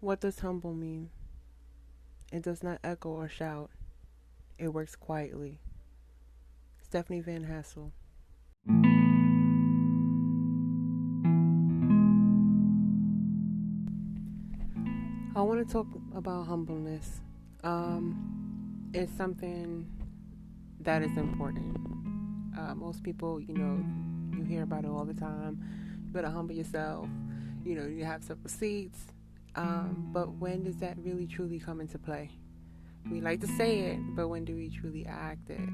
What does humble mean? It does not echo or shout. It works quietly. Stephanie Van Hassel. I want to talk about humbleness. It's something that is important. Most people, you hear about it all the time. You better humble yourself. You have some receipts. But when does that really truly come into play? We like to say it, but when do we truly act it?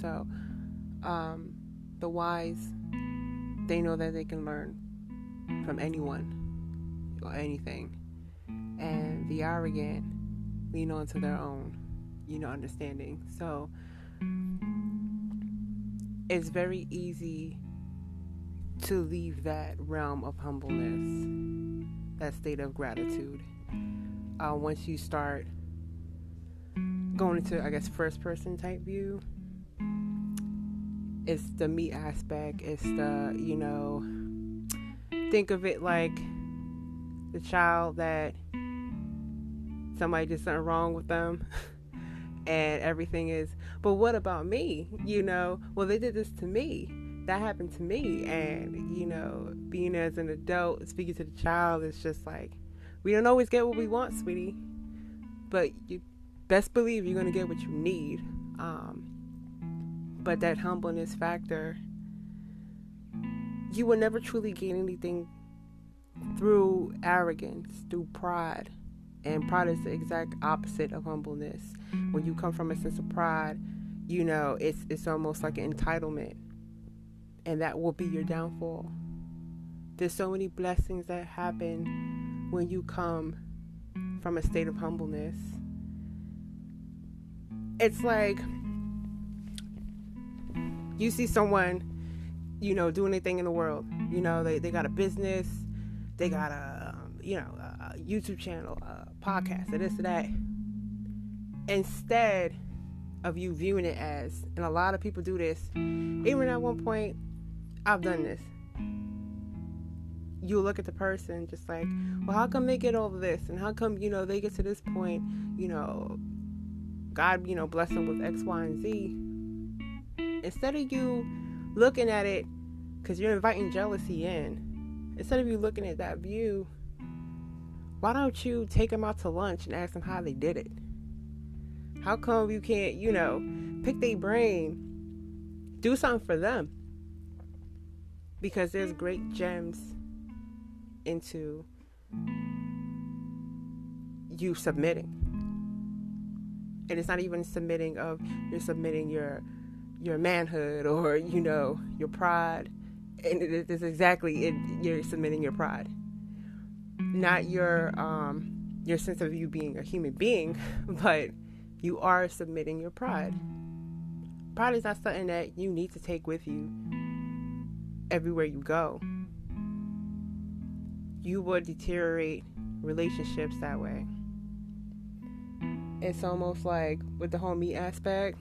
So the wise, they know that they can learn from anyone or anything. And the arrogant lean onto their own, understanding. So it's very easy to leave that realm of humbleness, that state of gratitude. Once you start going into, I guess, first person type view, it's the me aspect. It's the, think of it like the child that somebody did something wrong with them and everything is, but what about me? Well, they did this to me. That happened to me. And, being as an adult, speaking to the child, it's just like, we don't always get what we want, sweetie. But you best believe you're going to get what you need. But that humbleness factor, you will never truly gain anything through arrogance, through pride. And pride is the exact opposite of humbleness. When you come from a sense of pride, it's almost like an entitlement. And that will be your downfall. There's so many blessings that happen when you come from a state of humbleness. It's like you see someone, doing anything in the world. They got a business, they got a YouTube channel, a podcast, or this or that. Instead of you viewing it as, and a lot of people do this, even at one point, I've done this. You look at the person just like, well, how come they get over this? And how come, they get to this point, God, bless them with X, Y, and Z. Instead of you looking at it, because you're inviting jealousy in, instead of you looking at that view, why don't you take them out to lunch and ask them how they did it? How come you can't, pick their brain, do something for them? Because there's great gems into you submitting. And it's not even submitting of, you're submitting your manhood or, your pride. And it is exactly it, you're submitting your pride. Not your sense of you being a human being, but you are submitting your pride. Pride is not something that you need to take with you everywhere you go. You would deteriorate relationships that way. It's almost like with the whole me aspect,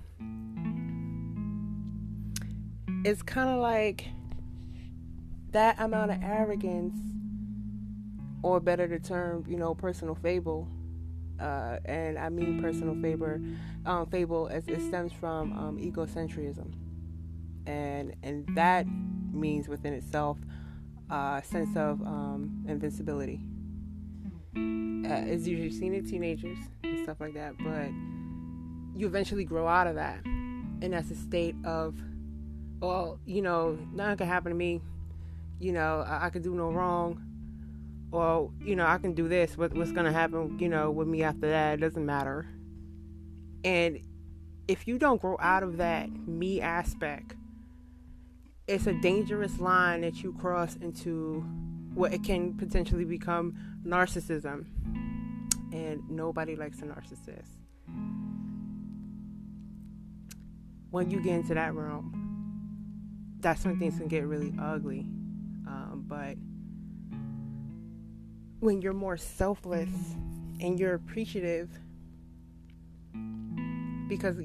it's kind of like that amount of arrogance, or better the term, personal fable. And I mean personal fable as it stems from egocentrism. And that means within itself a sense of invincibility. It's usually seen in teenagers and stuff like that, but you eventually grow out of that. And that's a state of, well, nothing can happen to me. I could do no wrong. Or, I can do this. What's going to happen, with me after that? It doesn't matter. And if you don't grow out of that me aspect, it's a dangerous line that you cross into what it can potentially become narcissism. And nobody likes a narcissist. When you get into that realm, that's when things can get really ugly. But when you're more selfless and you're appreciative, because,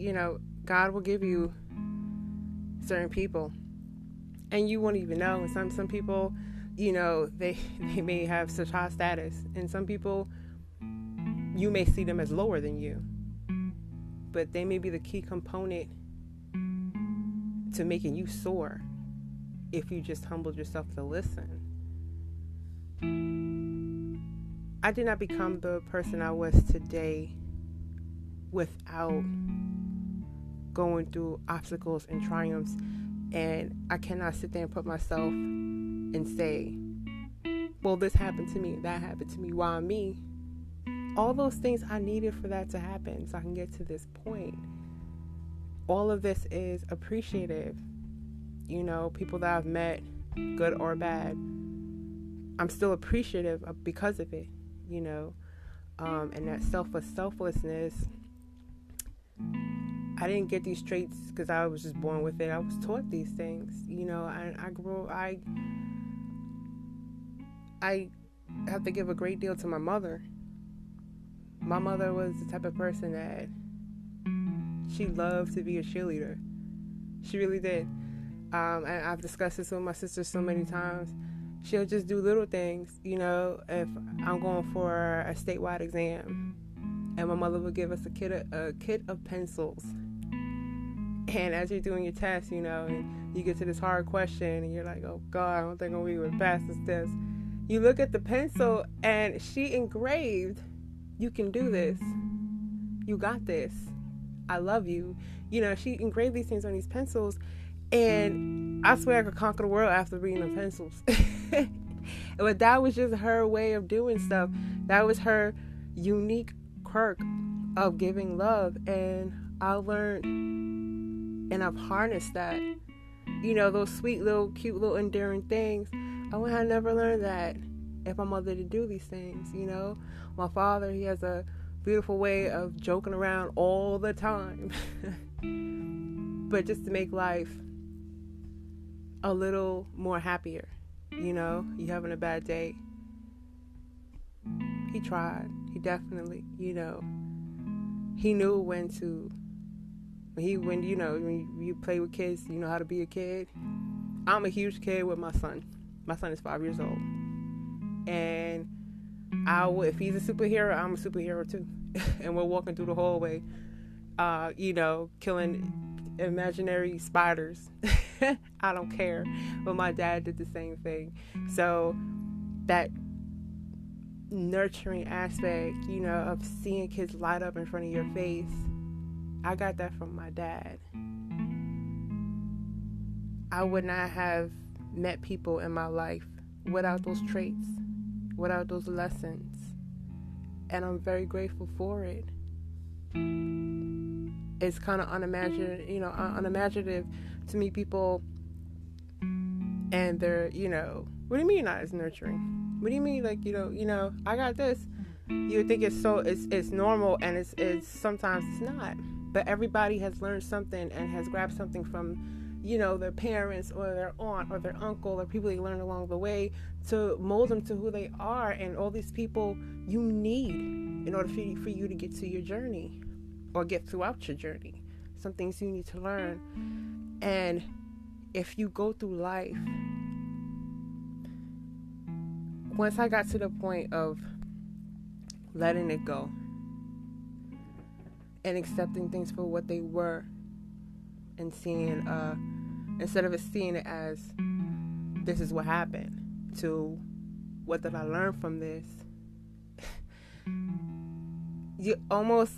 God will give you certain people and you won't even know. And some people, they may have such high status, and some people, you may see them as lower than you, but they may be the key component to making you soar if you just humbled yourself to listen. I did not become the person I was today without going through obstacles and triumphs, and I cannot sit there and put myself and say, well, this happened to me, that happened to me, why me? All those things I needed for that to happen so I can get to this point. All of this is appreciative. People that I've met, good or bad, I'm still appreciative because of it, and that selflessness. I didn't get these traits because I was just born with it. I was taught these things, I have to give a great deal to my mother. My mother was the type of person that she loved to be a cheerleader. She really did. And I've discussed this with my sister so many times. She'll just do little things, if I'm going for a statewide exam, and my mother would give us a kit of pencils. And as you're doing your test, and you get to this hard question, and you're like, oh God, I don't think I'm going to be able to pass this test. You look at the pencil, and she engraved, you can do this. You got this. I love you. She engraved these things on these pencils, and I swear I could conquer the world after reading the pencils. But that was just her way of doing stuff. That was her unique quirk of giving love, and I learned, and I've harnessed that. Those sweet little, cute little endearing things. I would have never learned that if my mother didn't do these things. My father, he has a beautiful way of joking around all the time. But just to make life a little more happier. You having a bad day. He tried. He definitely, he knew when you play with kids, you know how to be a kid. I'm a huge kid with my son. My son is 5 years old. And if he's a superhero, I'm a superhero too. And we're walking through the hallway, killing imaginary spiders. I don't care. But my dad did the same thing. So that nurturing aspect, of seeing kids light up in front of your face, I got that from my dad. I would not have met people in my life without those traits, without those lessons. And I'm very grateful for it. It's kind of unimaginative to meet people and they're, what do you mean not as nurturing? What do you mean, like, I got this? You would think it's normal, and it's sometimes it's not. But everybody has learned something and has grabbed something from, their parents or their aunt or their uncle or people they learned along the way to mold them to who they are. And all these people you need in order for you to get to your journey or get throughout your journey. Some things you need to learn. And if you go through life, once I got to the point of letting it go and accepting things for what they were, and seeing, instead of seeing it as this is what happened, to what did I learn from this, you almost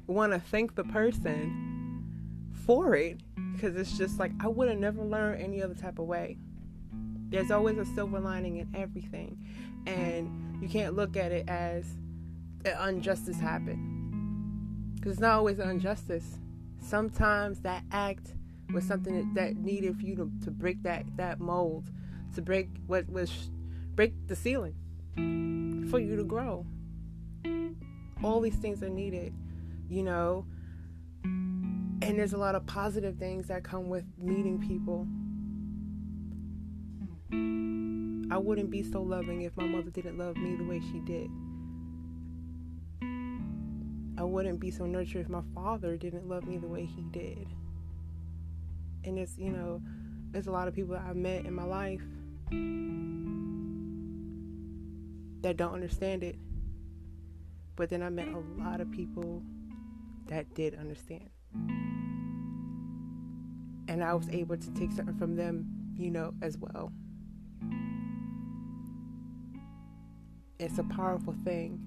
want to thank the person for it, because it's just like, I would have never learned any other type of way. There's always a silver lining in everything, and you can't look at it as an injustice happened, because it's not always an injustice. Sometimes that act was something that needed for you to break that mold, to break break the ceiling for you to grow. All these things are needed, and there's a lot of positive things that come with meeting people. I wouldn't be so loving if my mother didn't love me the way she did. I wouldn't be so nurtured if my father didn't love me the way he did. And it's, there's a lot of people that I've met in my life that don't understand it. But then I met a lot of people that did understand. And I was able to take something from them, as well. It's a powerful thing.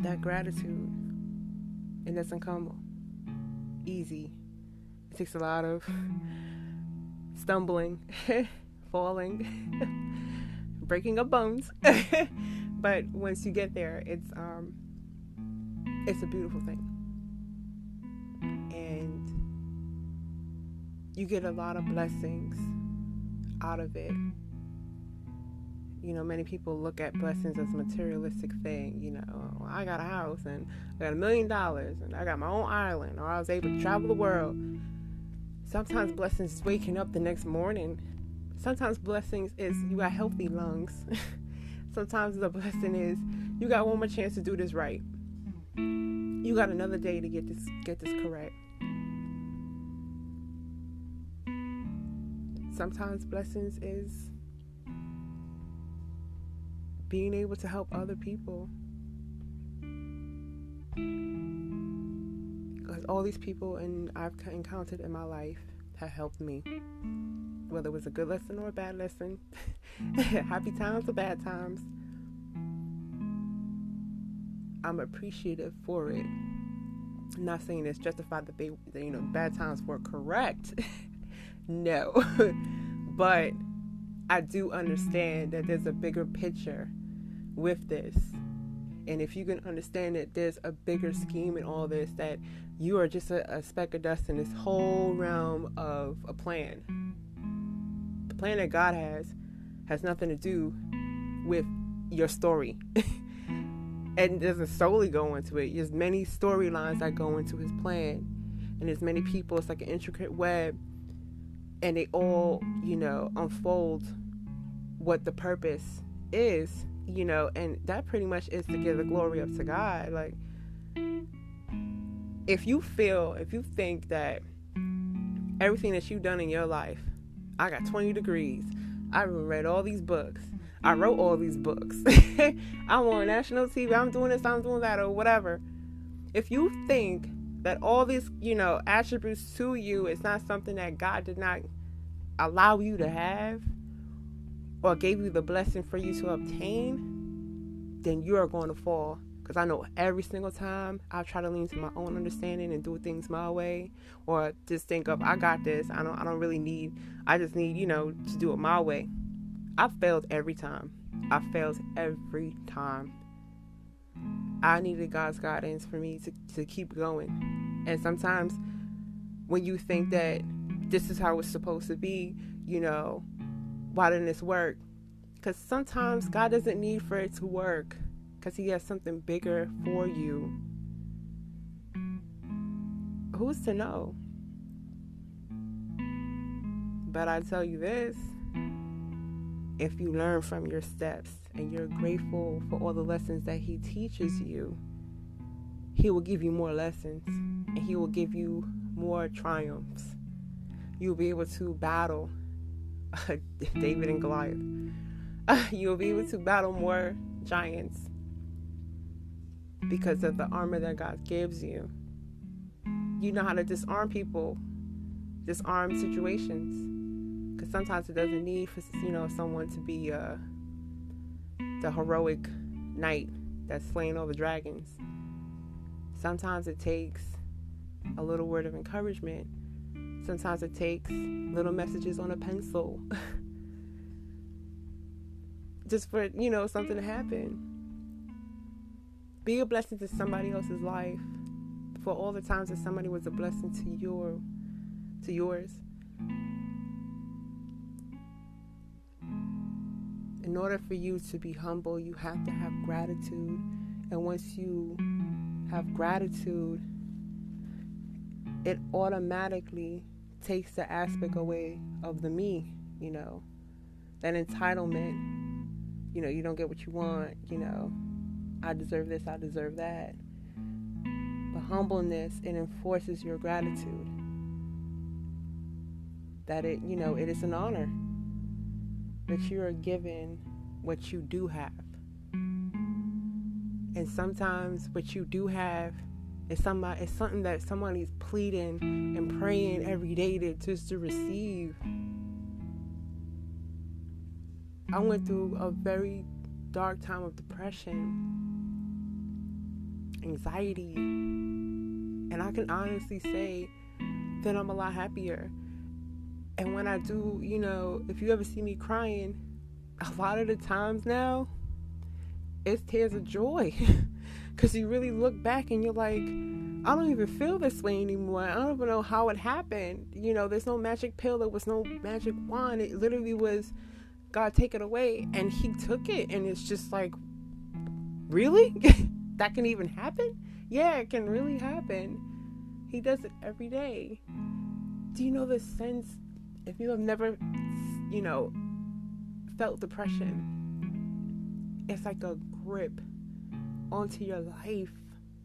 That gratitude, it doesn't come easy. It takes a lot of stumbling, falling, breaking of bones. But once you get there, it's a beautiful thing. And you get a lot of blessings out of it. Many people look at blessings as a materialistic thing. I got a house and I got $1 million and I got my own island, or I was able to travel the world. Sometimes blessings is waking up the next morning. Sometimes blessings is you got healthy lungs. Sometimes the blessing is you got one more chance to do this right. You got another day to get this correct. Sometimes blessings is being able to help other people. Because all these people I've encountered in my life have helped me. Whether it was a good lesson or a bad lesson. Happy times or bad times. I'm appreciative for it. I'm not saying it's justified that they bad times were correct. No. But I do understand that there's a bigger picture with this. And if you can understand that there's a bigger scheme in all this, that you are just a speck of dust in this whole realm of a plan. The plan that God has nothing to do with your story. And doesn't solely go into it. There's many storylines that go into his plan. And there's many people. It's like an intricate web. And they all, unfold what the purpose is, and that pretty much is to give the glory up to God. Like, if you think that everything that you've done in your life, I got 20 degrees, I read all these books, I wrote all these books, I'm on national TV, I'm doing this, I'm doing that, or whatever. If you think that all these, attributes to you is not something that God did not allow you to have or gave you the blessing for you to obtain, then you are going to fall. Because I know every single time I try to lean to my own understanding and do things my way, or just think of, I got this, I just need, to do it my way. I failed every time. I needed God's guidance for me to keep going. And sometimes when you think that this is how it's supposed to be, why didn't this work? Because sometimes God doesn't need for it to work, because he has something bigger for you. Who's to know? But I tell you this, if you learn from your steps and you're grateful for all the lessons that he teaches you, he will give you more lessons and he will give you more triumphs. You'll be able to battle David and Goliath. You'll be able to battle more giants because of the armor that God gives you. You know how to disarm people, disarm situations. Because sometimes it doesn't need for someone to be the heroic knight that's slaying all the dragons. Sometimes it takes a little word of encouragement. Sometimes it takes little messages on a pencil. Just for, something to happen. Be a blessing to somebody else's life. For all the times that somebody was a blessing to yours. In order for you to be humble, you have to have gratitude. And once you have gratitude, it automatically takes the aspect away of the me, that entitlement. You don't get what you want, I deserve this, I deserve that. But humbleness, it enforces your gratitude. That it is an honor. that you are given what you do have. And sometimes what you do have is something that somebody's pleading and praying every day to receive. I went through a very dark time of depression, anxiety, and I can honestly say that I'm a lot happier. And when I do, if you ever see me crying, a lot of the times now, it's tears of joy. Because you really look back and you're like, I don't even feel this way anymore. I don't even know how it happened. There's no magic pill. There was no magic wand. It literally was God take it away. And he took it. And it's just like, really? That can even happen? Yeah, it can really happen. He does it every day. Do you know the sense, if you have never, felt depression, it's like a grip onto your life,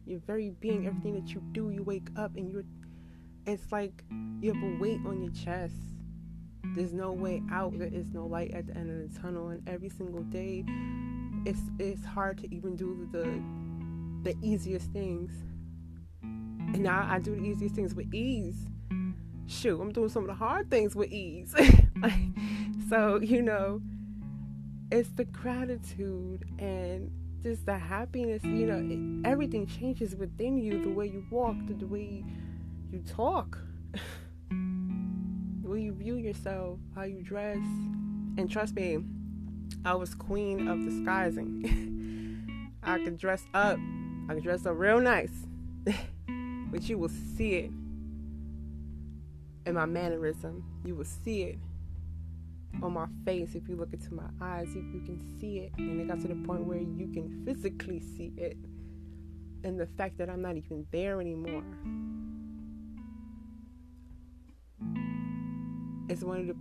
your very being, everything that you do. You wake up and it's like you have a weight on your chest. There's no way out. There is no light at the end of the tunnel. And every single day, it's hard to even do the easiest things. And now I do the easiest things with ease. Shoot, I'm doing some of the hard things with ease. So, it's the gratitude and just the happiness. Everything changes within you. The way you walk, the way you talk, the way you view yourself, how you dress. And trust me, I was queen of disguising. I could dress up real nice. But you will see it in my mannerism. You will see it on my face. If you look into my eyes, you can see it. And it got to the point where you can physically see it. And the fact that I'm not even there anymore. It's one of the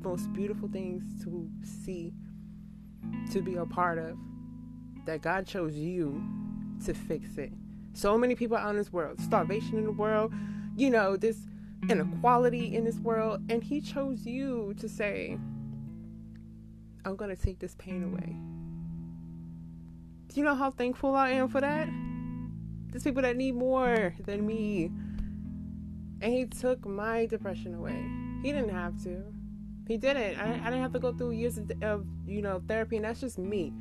most beautiful things to see, to be a part of. That God chose you to fix it. So many people out in this world, starvation in the world, this inequality in this world, and he chose you to say, I'm going to take this pain away. Do you know how thankful I am for that? There's people that need more than me. And he took my depression away. He didn't have to. He didn't. I didn't have to go through years of therapy, and that's just me.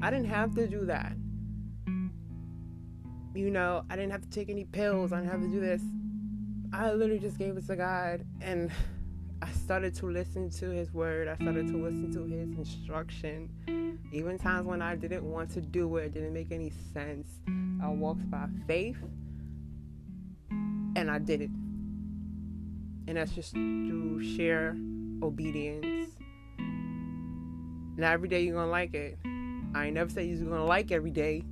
I didn't have to do that. I didn't have to take any pills. I didn't have to do this. I literally just gave it to God, and I started to listen to his word. I started to listen to his instruction. Even times when I didn't want to do it didn't make any sense. I walked by faith, and I did it. And that's just through sheer obedience. Not every day you're going to like it. I ain't never said you're going to like every day.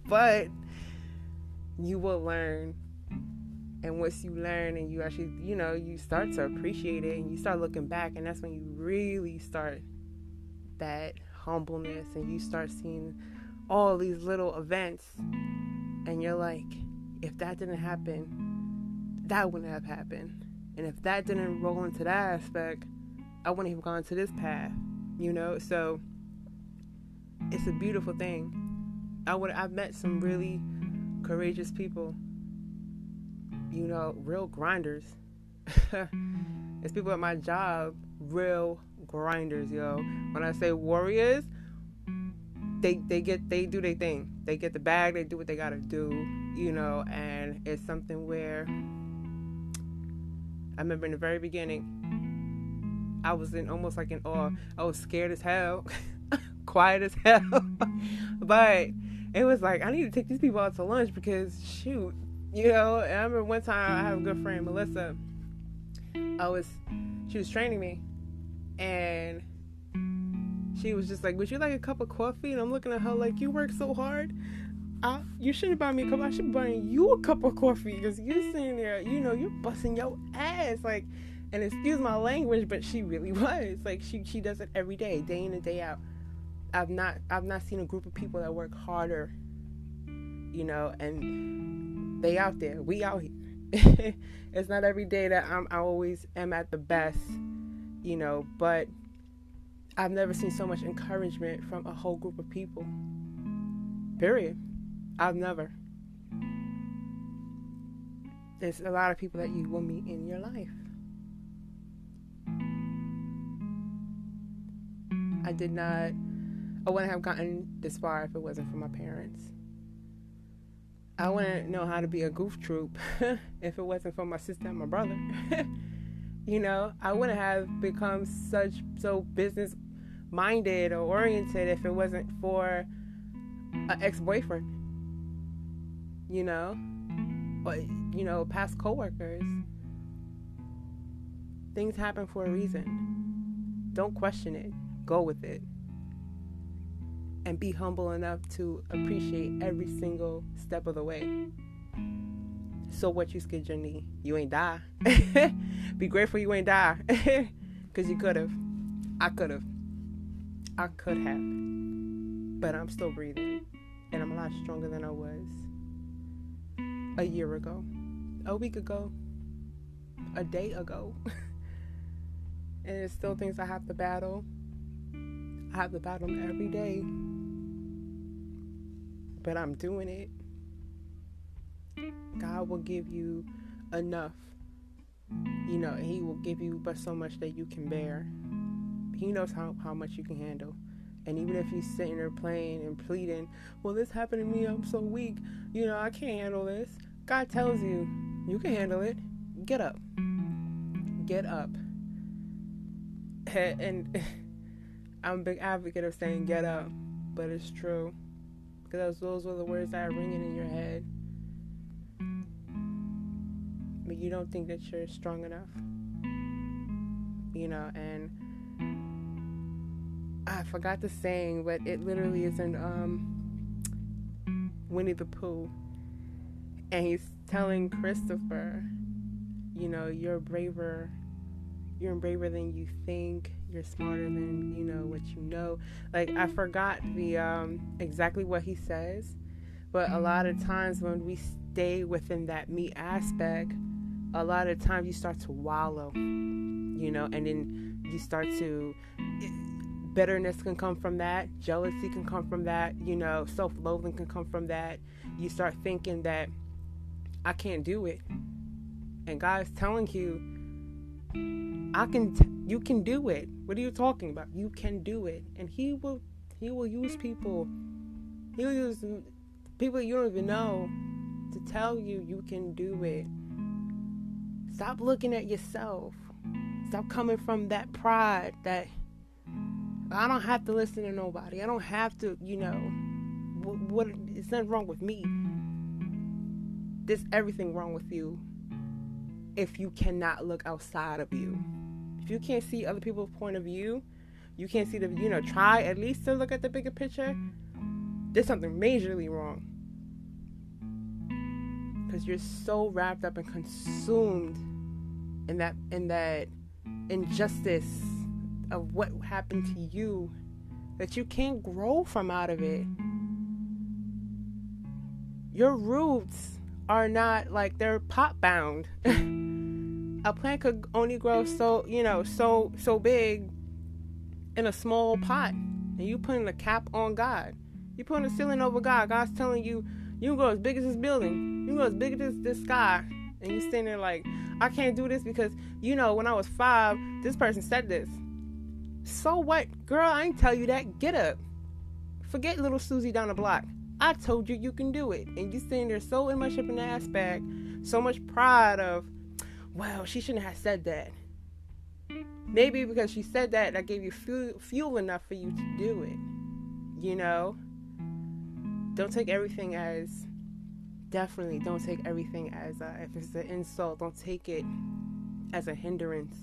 But you will learn. And once you learn and you actually, you start to appreciate it and you start looking back, and that's when you really start that humbleness, and you start seeing all these little events, and you're like, if that didn't happen, that wouldn't have happened. And if that didn't roll into that aspect, I wouldn't have gone to this path, So it's a beautiful thing. I've met some really courageous people, real grinders. It's people at my job, real grinders, yo. When I say warriors, they do their thing. They get the bag, they do what they gotta do, and it's something where I remember in the very beginning, I was almost like in awe. I was scared as hell, quiet as hell, but it was like, I need to take these people out to lunch because, shoot, and I remember one time I have a good friend, Melissa. She was training me, and she was just like, would you like a cup of coffee? And I'm looking at her like, you work so hard. You shouldn't buy me a cup. I should buy you a cup of coffee because you're sitting there, you're busting your ass. Like, and excuse my language, but she really was. Like, she does it every day in and day out. I've not seen a group of people that work harder, and they out there. We out here. It's not every day that I always am at the best, but I've never seen so much encouragement from a whole group of people. Period. I've never. There's a lot of people that you will meet in your life. I wouldn't have gotten this far if it wasn't for my parents. I wouldn't know how to be a goof troop if it wasn't for my sister and my brother. You know, I wouldn't have become so business minded or oriented if it wasn't for an ex-boyfriend. You know, or, you know, past coworkers. Things happen for a reason. Don't question it. Go with it. And be humble enough to appreciate every single step of the way. So what, you skid your knee? You ain't die. Be grateful you ain't die. Because you could have. I could have. But I'm still breathing. And I'm a lot stronger than I was a year ago, a week ago, a day ago. And there's still things I have to battle. I have to battle them every day. But I'm doing it. God will give you enough. You know, He will give you but so much that you can bear. He knows how much you can handle. And even if you're sitting there playing and pleading, well, this happened to me, I'm so weak, you know, I can't handle this. God tells you, you can handle it. Get up. Get up. And I'm a big advocate of saying get up, but it's true. Because those were the words that are ringing in your head. But you don't think that you're strong enough. You know, and I forgot the saying, but it literally is in Winnie the Pooh. And he's telling Christopher, you know, you're braver than you think. You're smarter than, you know, what you know. Like, I forgot the exactly what he says. But a lot of times when we stay within that me aspect, a lot of times you start to wallow, you know, and then you start to... bitterness can come from that. Jealousy can come from that. You know, self-loathing can come from that. You start thinking that I can't do it. And God's telling you, you can do it. What are you talking about? You can do it. And He will use people. He'll use people you don't even know to tell you you can do it. Stop looking at yourself. Stop coming from that pride that I don't have to listen to nobody. I don't have to, you know, what it's nothing wrong with me. There's everything wrong with you if you cannot look outside of you. If you can't see other people's point of view, you can't see try at least to look at the bigger picture. There's something majorly wrong. Because you're so wrapped up and consumed in that injustice of what happened to you that you can't grow from out of it. Your roots are not like they're pot bound. A plant could only grow so big in a small pot. And you putting the cap on God. You putting the ceiling over God. God's telling you, you can go as big as this building. You can go as big as this sky. And you standing there like, I can't do this because, you know, when I was 5, this person said this. So what? Girl, I ain't tell you that. Get up. Forget little Susie down the block. I told you can do it. And you sitting there so much up in the aspect, so much pride of, well, she shouldn't have said that. Maybe because she said that gave you fuel enough for you to do it. You know? Don't take everything as... Definitely don't take everything as... if it's an insult, don't take it as a hindrance.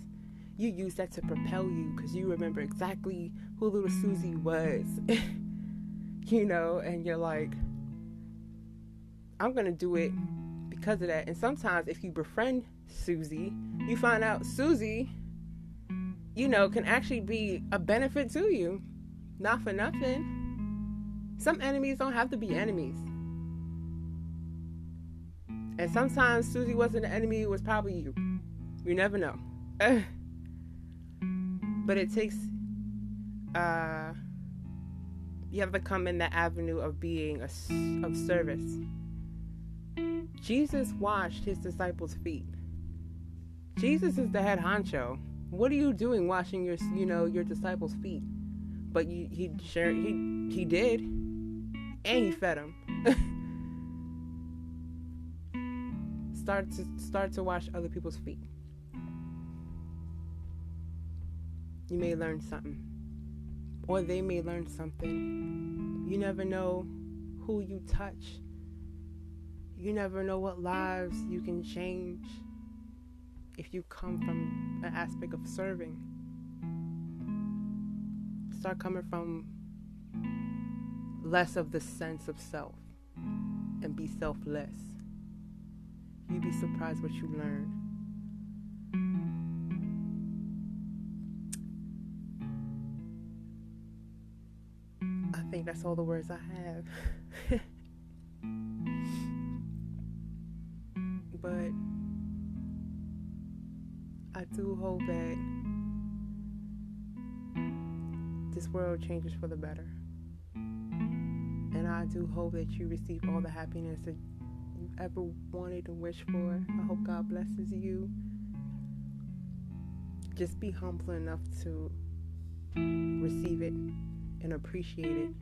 You use that to propel you because you remember exactly who little Susie was. You know? And you're like, I'm going to do it because of that. And sometimes if you befriend Susie, you find out Susie, you know, can actually be a benefit to you. Not for nothing. Some enemies don't have to be enemies. And sometimes Susie wasn't an enemy, it was probably you. You never know. But it takes you have to come in the avenue of being of service. Jesus washed his disciples' feet. Jesus is the head honcho. What are you doing washing your disciples' feet? But he did, and he fed them. Start to wash other people's feet. You may learn something, or they may learn something. You never know who you touch. You never know what lives you can change if you come from an aspect of serving. Start coming from less of the sense of self and be selfless. You'd be surprised what you learn. I think that's all the words I have. But I do hope that this world changes for the better. And I do hope that you receive all the happiness that you ever wanted and wished for. I hope God blesses you. Just be humble enough to receive it and appreciate it.